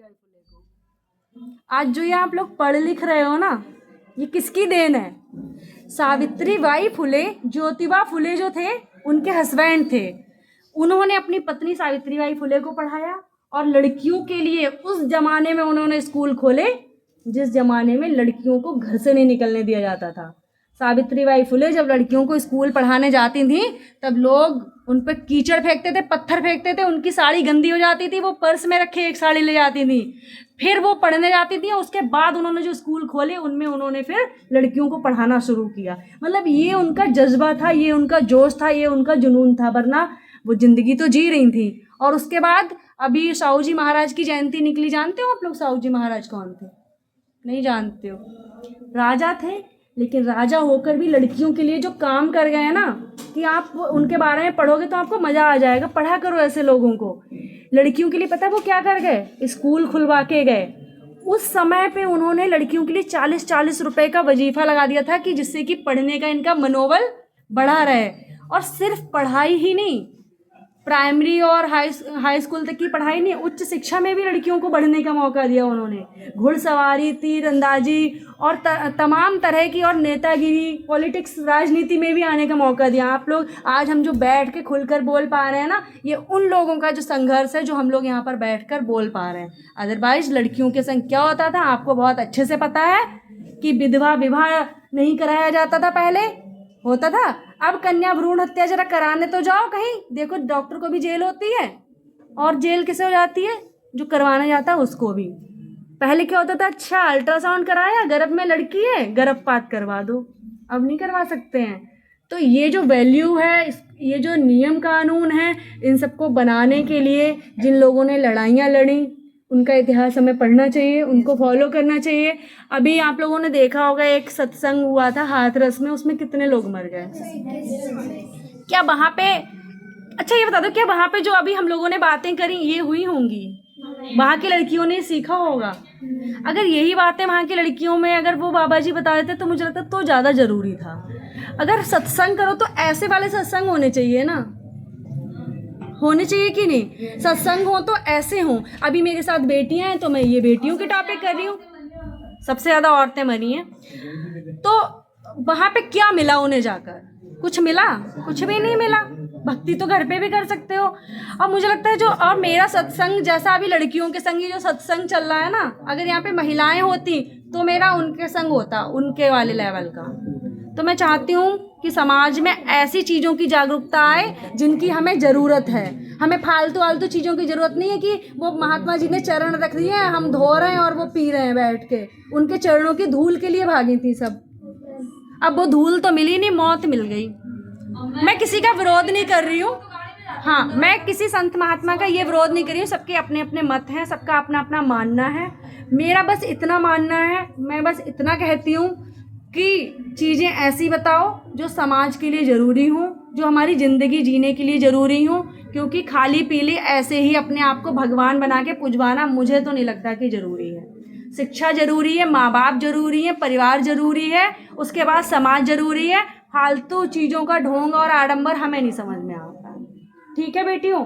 सावित्रीबाई फुले को। आज जो ये आप लोग पढ़ लिख रहे हो ना, ये किसकी देन है? सावित्रीबाई फुले, ज्योतिबा फुले जो थे उनके हस्बैंड थे। उन्होंने अपनी पत्नी सावित्रीबाई फुले को पढ़ाया और लड़कियों के लिए उस जमाने में उन्होंने स्कूल खोले जिस जमाने में लड़कियों को घर से नहीं निकलने दिया जाता था। सावित्रीबाई फुले जब लड़कियों को स्कूल पढ़ाने जाती थी तब लोग उन पर कीचड़ फेंकते थे, पत्थर फेंकते थे, उनकी साड़ी गंदी हो जाती थी, वो पर्स में रखे एक साड़ी ले जाती थी, फिर वो पढ़ने जाती थी। उसके बाद उन्होंने जो स्कूल खोले उनमें उन्होंने फिर लड़कियों को पढ़ाना शुरू किया। मतलब ये उनका जज्बा था, ये उनका जोश था, ये उनका जुनून था, वरना वो जिंदगी तो जी रही थी। और उसके बाद अभी साहू जी महाराज की जयंती निकली, जानते हो आप लोग साहू जी महाराज कौन थे? नहीं जानते हो? राजा थे, लेकिन राजा होकर भी लड़कियों के लिए जो काम कर गए ना, कि आप उनके बारे में पढ़ोगे तो आपको मज़ा आ जाएगा। पढ़ा करो ऐसे लोगों को। लड़कियों के लिए पता है वो क्या कर गए? स्कूल खुलवा के गए। उस समय पे उन्होंने लड़कियों के लिए 40-40 रुपए का वजीफा लगा दिया था कि जिससे कि पढ़ने का इनका मनोबल बढ़ा रहे। और सिर्फ पढ़ाई ही नहीं, प्राइमरी और हाई स्कूल तक की पढ़ाई नहीं, उच्च शिक्षा में भी लड़कियों को बढ़ने का मौका दिया उन्होंने। घुड़सवारी, तीरंदाजी और तमाम तरह की और नेतागिरी, पॉलिटिक्स, राजनीति में भी आने का मौका दिया। आप लोग आज हम जो बैठ के खुलकर बोल पा रहे हैं ना, ये उन लोगों का जो संघर्ष है जो हम लोग यहाँ पर बैठकर बोल पा रहे हैं। अदरवाइज लड़कियों के संग क्या होता था आपको बहुत अच्छे से पता है कि विधवा विवाह नहीं कराया जाता था, पहले होता था। अब कन्या भ्रूण हत्या जरा कराने तो जाओ कहीं, देखो डॉक्टर को भी जेल होती है, और जेल किसे हो जाती है? जो करवाने जाता है उसको भी। पहले क्या होता था? अच्छा अल्ट्रासाउंड कराया, गर्भ में लड़की है, गर्भपात करवा दो। अब नहीं करवा सकते हैं। तो ये जो वैल्यू है, ये जो नियम कानून है, इन सबको बनाने के लिए जिन लोगों ने लड़ाइयाँ लड़ी उनका इतिहास हमें पढ़ना चाहिए, उनको फॉलो करना चाहिए। अभी आप लोगों ने देखा होगा एक सत्संग हुआ था हाथरस में, उसमें कितने लोग मर गए? क्या वहाँ पे, अच्छा ये बता दो, क्या वहाँ पे जो अभी हम लोगों ने बातें करी ये हुई होंगी? वहाँ की लड़कियों ने सीखा होगा? अगर यही बातें वहाँ की लड़कियों में अगर वो बाबा जी बता देते तो मुझे लगता तो ज़्यादा ज़रूरी था। अगर सत्संग करो तो ऐसे वाले सत्संग होने चाहिए ना, होने चाहिए कि नहीं? सत्संग हो तो ऐसे हों। अभी मेरे साथ बेटियां हैं तो मैं ये बेटियों के टॉपिक कर रही हूँ, सबसे ज़्यादा औरतें मरी हैं। तो वहाँ पे क्या मिला उन्हें जाकर? कुछ मिला? कुछ भी नहीं मिला। भक्ति तो घर पे भी कर सकते हो। और मुझे लगता है जो, और मेरा सत्संग जैसा अभी लड़कियों के संग जो सत्संग चल रहा है ना, अगर यहाँ पे महिलाएं होती तो मेरा उनके संग होता, उनके वाले लेवल का। तो मैं चाहती हूँ कि समाज में ऐसी चीज़ों की जागरूकता आए जिनकी हमें ज़रूरत है। हमें फालतू चीज़ों की ज़रूरत नहीं है कि वो महात्मा जी ने चरण रख दिए हैं, हम धो रहे हैं और वो पी रहे हैं बैठ के। उनके चरणों की धूल के लिए भागी थी सब, अब वो धूल तो मिली नहीं, मौत मिल गई। मैं किसी का विरोध नहीं कर रही हूँ, हाँ, मैं किसी संत महात्मा का ये विरोध नहीं कर रही हूँ। सबके अपने अपने मत हैं, सबका अपना अपना मानना है। मेरा बस इतना मानना है, मैं बस इतना कहती हूँ कि चीज़ें ऐसी बताओ जो समाज के लिए ज़रूरी हों, जो हमारी ज़िंदगी जीने के लिए ज़रूरी हों। क्योंकि खाली पीली ऐसे ही अपने आप को भगवान बना के पुजवाना मुझे तो नहीं लगता कि ज़रूरी है। शिक्षा ज़रूरी है, माँ बाप ज़रूरी है, परिवार ज़रूरी है, उसके बाद समाज ज़रूरी है। फालतू चीज़ों का ढोंग और आडंबर हमें नहीं समझ में आता। ठीक है बेटियों?